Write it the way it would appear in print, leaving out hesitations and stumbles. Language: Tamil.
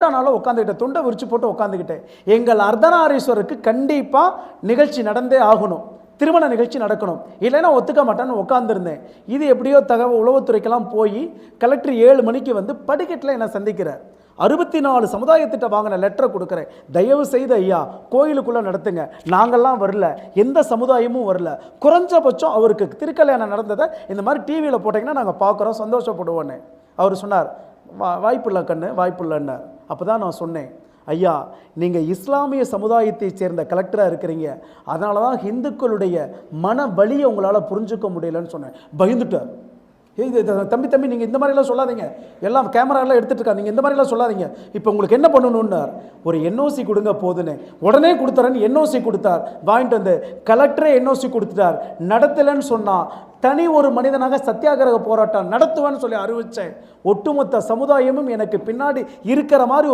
நாளும் உட்காந்துக்கிட்டேன், தொண்டை விரிச்சு போட்டு உட்காந்துக்கிட்டேன். எங்கள் அர்த்தநாரீஸ்வரருக்கு கண்டிப்பாக நிகழ்ச்சி நடந்தே ஆகணும், திருமண நிகழ்ச்சி நடக்கணும், இல்லைன்னா ஒத்துக்க மாட்டேன்னு உட்காந்துருந்தேன். இது எப்படியோ தகவல் உளவுத்துறைக்கெல்லாம் போய் கலெக்டர் 7 மணிக்கு வந்து படிக்கட்டில் என்னை சந்திக்கிறார். 64 சமுதாயத்திட்ட வாங்கின லெட்டரை கொடுக்குறேன். தயவு செய்து ஐயா கோயிலுக்குள்ளே நடத்துங்க, நாங்கள்லாம் வரல, எந்த சமுதாயமும் வரல, குறைஞ்சபட்சம் அவருக்கு திருக்கல்யாணம் நடந்ததை இந்த மாதிரி டிவியில் போட்டிங்கன்னா நாங்கள் பார்க்குறோம், சந்தோஷப்படுவோன்னு. அவர் சொன்னார், வாய்ப்பில்லை கண்ணு, வாய்ப்பில்லைன்னார். அப்போ தான் நான் சொன்னேன், ஐயா நீங்கள் இஸ்லாமிய சமுதாயத்தை சேர்ந்த கலெக்டராக இருக்கிறீங்க, அதனால தான் ஹிந்துக்களுடைய மன வலியை உங்களால் புரிஞ்சுக்க முடியலன்னு சொன்னேன். பயந்துட்டார். தம்பி தம்பி நீங்கள் இந்த மாதிரிலாம் சொல்லாதீங்க, எல்லாம் கேமராலாம் எடுத்துகிட்டு இருக்கா, நீங்கள் இந்த மாதிரிலாம் சொல்லாதீங்க, இப்போ உங்களுக்கு என்ன பண்ணணுன்னார். ஒரு என்ஓசி கொடுங்க போதுன்னு. உடனே கொடுத்தாரன்னு என்ஓசி கொடுத்தார். வாங்கிட்டு வந்து கலெக்டரே என்ஓசி கொடுத்துட்டார். நடத்தலைன்னு சொன்னால் தனி ஒரு மனிதனாக சத்தியாகிரக போராட்டம் நடத்துவேன்னு சொல்லி அறிவித்தேன். ஒட்டுமொத்த சமுதாயமும் எனக்கு பின்னாடி இருக்கிற மாதிரி